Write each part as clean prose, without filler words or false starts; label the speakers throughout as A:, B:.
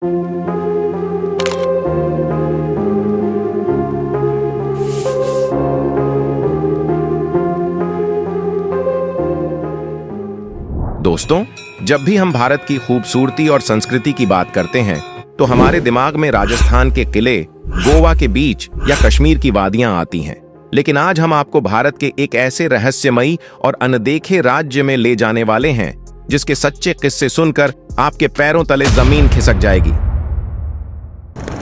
A: दोस्तों, जब भी हम भारत की खूबसूरती और संस्कृति की बात करते हैं तो हमारे दिमाग में राजस्थान के किले, गोवा के बीच या कश्मीर की वादियां आती हैं। लेकिन आज हम आपको भारत के एक ऐसे रहस्यमयी और अनदेखे राज्य में ले जाने वाले हैं जिसके सच्चे किस्से सुनकर आपके पैरों तले जमीन खिसक जाएगी।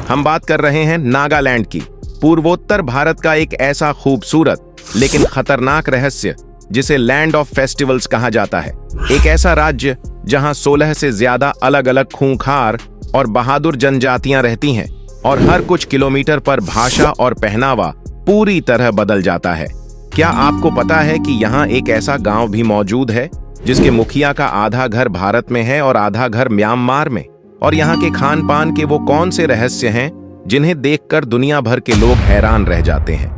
A: हम बात कर रहे हैं नागालैंड की, पूर्वोत्तर भारत का एक ऐसा खूबसूरत लेकिन खतरनाक रहस्य जिसे लैंड ऑफ फेस्टिवल्स कहा जाता है। एक ऐसा राज्य जहां 16 से ज्यादा अलग अलग खूंखार और बहादुर जनजातियां रहती हैं और हर कुछ किलोमीटर पर भाषा और पहनावा पूरी तरह बदल जाता है। क्या आपको पता है कि यहाँ एक ऐसा गांव भी मौजूद है जिसके मुखिया का आधा घर भारत में है और आधा घर म्यांमार में? और यहाँ के खान पान के वो कौन से रहस्य हैं जिन्हें देखकर दुनिया भर के लोग हैरान रह जाते हैं?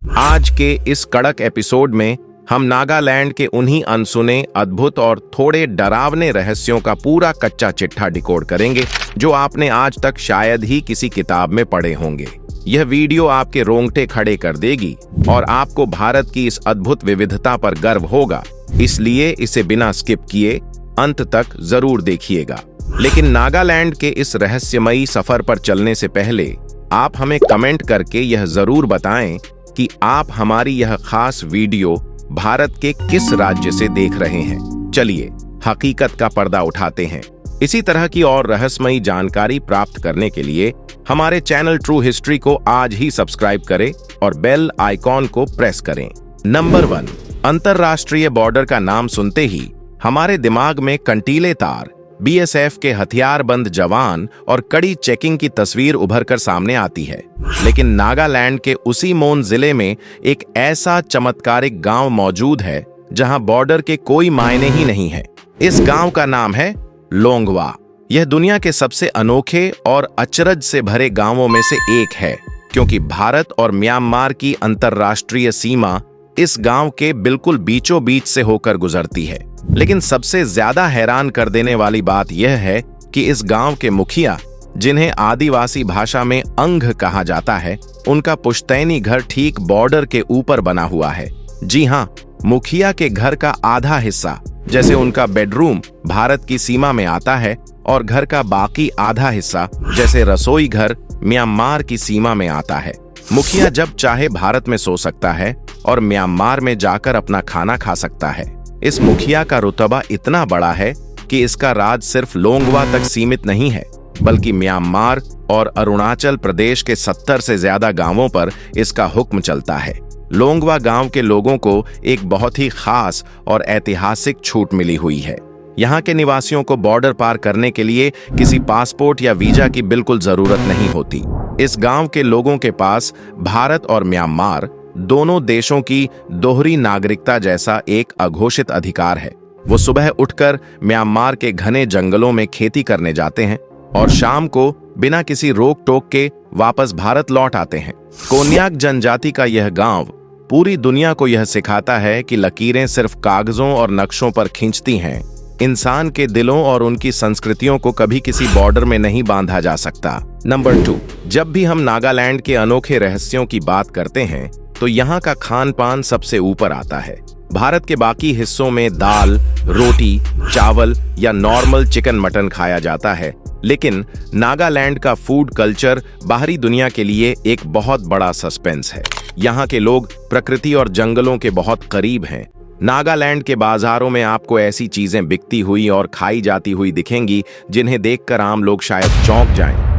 A: आज के इस कड़क एपिसोड में हम नागालैंड के उन्हीं अनसुने, अद्भुत और थोड़े डरावने रहस्यों का पूरा कच्चा चिट्ठा डिकोड करेंगे जो आपने आज तक शायद ही किसी किताब में पढ़े होंगे। यह वीडियो आपके रोंगटे खड़े कर देगी और आपको भारत की इस अद्भुत विविधता पर गर्व होगा, इसलिए इसे बिना स्किप किए अंत तक जरूर देखिएगा। लेकिन नागालैंड के इस रहस्यमयी सफर पर चलने से पहले आप हमें कमेंट करके यह जरूर बताएं कि आप हमारी यह खास वीडियो भारत के किस राज्य से देख रहे हैं। चलिए हकीकत का पर्दा उठाते हैं। इसी तरह की और रहस्यमयी जानकारी प्राप्त करने के लिए हमारे चैनल ट्रू हिस्ट्री को आज ही सब्सक्राइब करें और बेल आइकॉन को प्रेस करें। नंबर 1, अंतरराष्ट्रीय बॉर्डर का नाम सुनते ही हमारे दिमाग में कंटीले तार, बीएसएफ के हथियारबंद जवान और कड़ी चेकिंग की तस्वीर उभरकर सामने आती है। लेकिन नागालैंड के उसी मोन जिले में एक ऐसा चमत्कारिक गांव मौजूद है जहां बॉर्डर के कोई मायने ही नहीं है। इस गांव का नाम है लोंगवा। यह दुनिया के सबसे अनोखे और अचरज से भरे गांवों में से एक है, क्योंकि भारत और म्यांमार की अंतरराष्ट्रीय सीमा इस गांव के बिल्कुल बीचों बीच से होकर गुजरती है। लेकिन सबसे ज्यादा हैरान कर देने वाली बात यह है कि इस गांव के मुखिया, जिन्हें आदिवासी भाषा में अंग कहा जाता है, उनका पुश्तैनी घर ठीक बॉर्डर के ऊपर बना हुआ है। जी हाँ, मुखिया के घर का आधा हिस्सा, जैसे उनका बेडरूम, भारत की सीमा में आता है और घर का बाकी आधा हिस्सा, जैसे रसोई घर, म्यांमार की सीमा में आता है। मुखिया जब चाहे भारत में सो सकता है और म्यांमार में जाकर अपना खाना खा सकता है। इस मुखिया का रुतबा इतना बड़ा है कि इसका राज सिर्फ लोंगवा तक सीमित नहीं है, बल्कि म्यांमार और अरुणाचल प्रदेश के 70 से ज्यादा गांवों पर इसका हुक्म चलता है। लोंगवा गांव के लोगों को एक बहुत ही खास और ऐतिहासिक छूट मिली हुई है। यहाँ के निवासियों को बॉर्डर पार करने के लिए किसी पासपोर्ट या वीजा की बिल्कुल जरूरत नहीं होती। इस गांव के लोगों के पास भारत और म्यांमार दोनों देशों की दोहरी नागरिकता जैसा एक अघोषित अधिकार है। वो सुबह उठकर म्यांमार के घने जंगलों में खेती करने जाते हैं और शाम को बिना किसी रोक टोक के वापस भारत लौट आते हैं। कोन्याक जनजाति का यह गांव पूरी दुनिया को यह सिखाता है कि लकीरें सिर्फ कागजों और नक्शों पर खींचती हैं, इंसान के दिलों और उनकी संस्कृतियों को कभी किसी बॉर्डर में नहीं बांधा जा सकता। नंबर 2, जब भी हम नागालैंड के अनोखे रहस्यों की बात करते हैं तो यहाँ का खान पान सबसे ऊपर आता है। भारत के बाकी हिस्सों में दाल, रोटी, चावल या नॉर्मल चिकन मटन खाया जाता है, लेकिन नागालैंड का फूड कल्चर बाहरी दुनिया के लिए एक बहुत बड़ा सस्पेंस है। यहाँ के लोग प्रकृति और जंगलों के बहुत करीब हैं। नागालैंड के बाजारों में आपको ऐसी चीजें बिकती हुई और खाई जाती हुई दिखेंगी जिन्हें देखकर आम लोग शायद चौंक जाएं।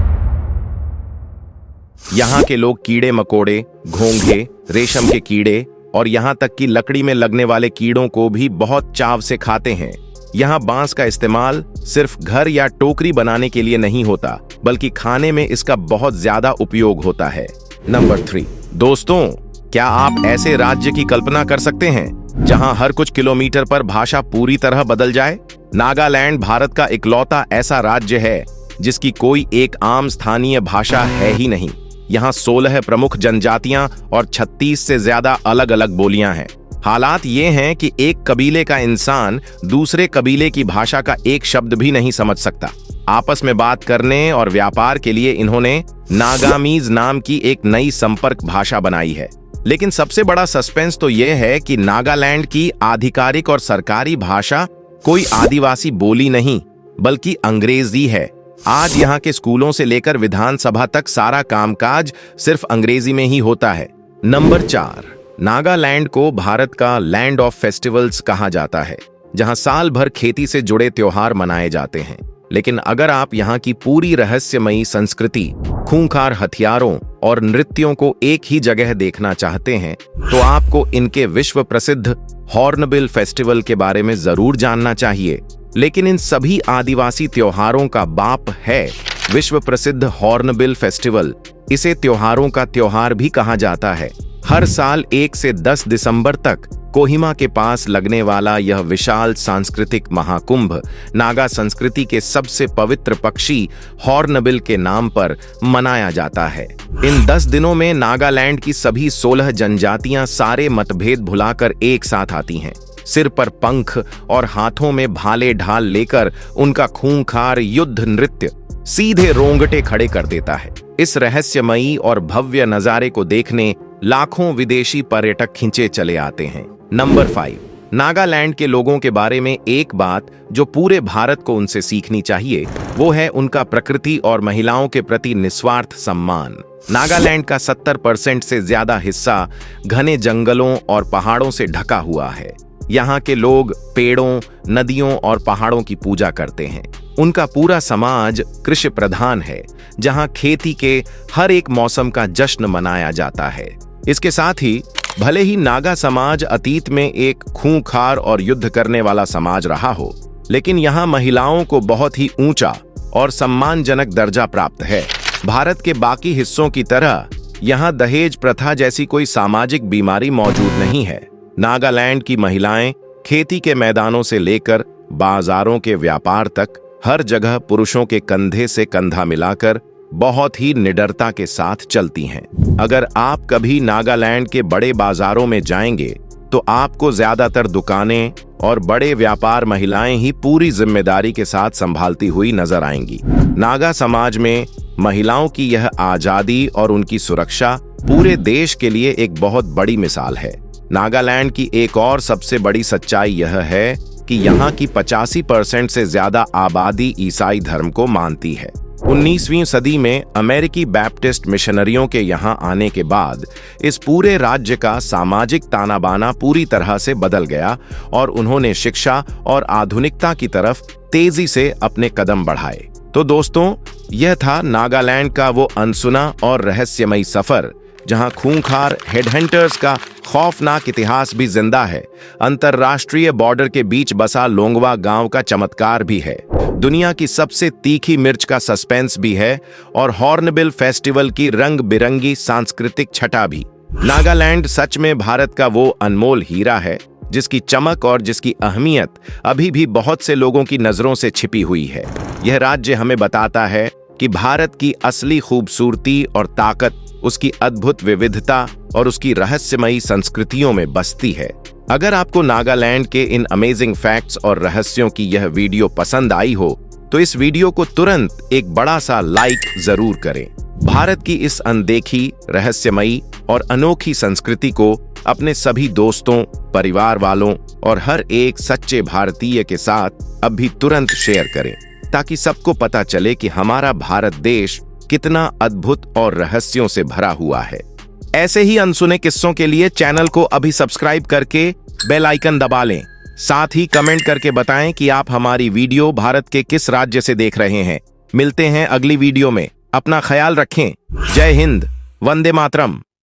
A: यहाँ के लोग कीड़े मकोड़े, घोंघे, रेशम के कीड़े और यहाँ तक कि लकड़ी में लगने वाले कीड़ों को भी बहुत चाव से खाते हैं। यहाँ बांस का इस्तेमाल सिर्फ घर या टोकरी बनाने के लिए नहीं होता, बल्कि खाने में इसका बहुत ज्यादा उपयोग होता है। नंबर 3, दोस्तों, क्या आप ऐसे राज्य की कल्पना कर सकते हैं जहां हर कुछ किलोमीटर पर भाषा पूरी तरह बदल जाए? नागालैंड भारत का इकलौता ऐसा राज्य है जिसकी कोई एक आम स्थानीय भाषा है ही नहीं। यहाँ 16 प्रमुख जनजातियां और 36 से ज्यादा अलग अलग बोलियां हैं। हालात ये हैं कि एक कबीले का इंसान दूसरे कबीले की भाषा का एक शब्द भी नहीं समझ सकता। आपस में बात करने और व्यापार के लिए इन्होंने नागामीज नाम की एक नई संपर्क भाषा बनाई है। लेकिन सबसे बड़ा सस्पेंस तो यह है कि नागालैंड की आधिकारिक और सरकारी भाषा कोई आदिवासी बोली नहीं, बल्कि अंग्रेजी है। आज यहाँ के स्कूलों से लेकर विधानसभा तक सारा कामकाज सिर्फ अंग्रेजी में ही होता है। नंबर 4, नागालैंड को भारत का लैंड ऑफ फेस्टिवल्स कहा जाता है, जहां साल भर खेती से जुड़े त्योहार मनाए जाते हैं। लेकिन अगर आप यहाँ की पूरी रहस्यमयी संस्कृति, खूंखार हथियारों और नृत्यों को एक ही जगह देखना चाहते हैं, तो आपको इनके विश्व प्रसिद्ध हॉर्नबिल फेस्टिवल के बारे में जरूर जानना चाहिए। लेकिन इन सभी आदिवासी त्योहारों का बाप है विश्व प्रसिद्ध हॉर्नबिल फेस्टिवल। इसे त्योहारों का त्योहार भी कहा जाता है। हर साल 1 से 10 दिसंबर तक कोहिमा के पास लगने वाला यह विशाल सांस्कृतिक महाकुंभ नागा संस्कृति के सबसे पवित्र पक्षी हॉर्नबिल के नाम पर मनाया जाता है। इन 10 दिनों में नागालैंड की सभी 16 जनजातियां सारे मतभेद भुलाकर एक साथ आती हैं। सिर पर पंख और हाथों में भाले ढाल लेकर उनका खूंखार युद्ध नृत्य सीधे रोंगटे खड़े कर देता है। इस रहस्यमयी और भव्य नजारे को देखने लाखों विदेशी पर्यटक खिंचे चले आते हैं। नंबर 5, नागालैंड के लोगों के बारे में एक बात जो पूरे भारत को उनसे सीखनी चाहिए, वो है उनका प्रकृति और महिलाओं के प्रति निस्वार्थ सम्मान। नागालैंड का 70% से ज्यादा हिस्सा घने जंगलों और पहाड़ों से ढका हुआ है। यहाँ के लोग पेड़ों, नदियों और पहाड़ों की पूजा करते हैं। उनका पूरा समाज कृषि प्रधान है, जहाँ खेती के हर एक मौसम का जश्न मनाया जाता है। इसके साथ ही भले ही नागा समाज अतीत में एक खूंखार और युद्ध करने वाला समाज रहा हो, लेकिन यहाँ महिलाओं को बहुत ही ऊंचा और सम्मानजनक दर्जा प्राप्त है। भारत के बाकी हिस्सों की तरह यहाँ दहेज प्रथा जैसी कोई सामाजिक बीमारी मौजूद नहीं है। नागालैंड की महिलाएं खेती के मैदानों से लेकर बाजारों के व्यापार तक हर जगह पुरुषों के कंधे से कंधा मिलाकर बहुत ही निडरता के साथ चलती हैं। अगर आप कभी नागालैंड के बड़े बाजारों में जाएंगे तो आपको ज्यादातर दुकानें और बड़े व्यापार महिलाएं ही पूरी जिम्मेदारी के साथ संभालती हुई नजर आएंगी। नागा समाज में महिलाओं की यह आजादी और उनकी सुरक्षा पूरे देश के लिए एक बहुत बड़ी मिसाल है। नागालैंड की एक और सबसे बड़ी सच्चाई यह है कि यहाँ की 85% से ज्यादा आबादी ईसाई धर्म को मानती है। 19वीं सदी में अमेरिकी बैप्टिस्ट मिशनरियों के यहाँ आने के बाद इस पूरे राज्य का सामाजिक ताना बाना पूरी तरह से बदल गया और उन्होंने शिक्षा और आधुनिकता की तरफ तेजी से अपने कदम बढ़ाए। तो दोस्तों, यह था नागालैंड का वो अनसुना और रहस्यमयी सफर, जहां खूंखार हेडहंटर्स का खौफनाक इतिहास भी जिंदा है। अंतरराष्ट्रीय बॉर्डर के बीच बसा लोंगवा गांव का चमत्कार भी है, दुनिया की सबसे तीखी मिर्च का सस्पेंस भी है और हॉर्नबिल फेस्टिवल की रंग बिरंगी सांस्कृतिक छटा भी। नागालैंड सच में भारत का वो अनमोल हीरा है जिसकी चमक और जिसकी अहमियत अभी भी बहुत से लोगों की नजरों से छिपी हुई है। यह राज्य हमें बताता है कि भारत की असली खूबसूरती और ताकत उसकी अद्भुत विविधता और उसकी रहस्यमयी संस्कृतियों में बसती है। अगर आपको नागालैंड के इन अमेजिंग फैक्ट्स और रहस्यों की यह वीडियो पसंद आई हो तो इस वीडियो को तुरंत एक बड़ा सा लाइक जरूर करें। भारत की इस अनदेखी, रहस्यमयी और अनोखी संस्कृति को अपने सभी दोस्तों, परिवार वालों और हर एक सच्चे भारतीय के साथ अभी तुरंत शेयर करें, ताकि सबको पता चले कि हमारा भारत देश कितना अद्भुत और रहस्यों से भरा हुआ है। ऐसे ही अनसुने किस्सों के लिए चैनल को अभी सब्सक्राइब करके बेल आइकन दबा लें। साथ ही कमेंट करके बताएं कि आप हमारी वीडियो भारत के किस राज्य से देख रहे हैं। मिलते हैं अगली वीडियो में। अपना ख्याल रखें। जय हिंद, वंदे मातरम।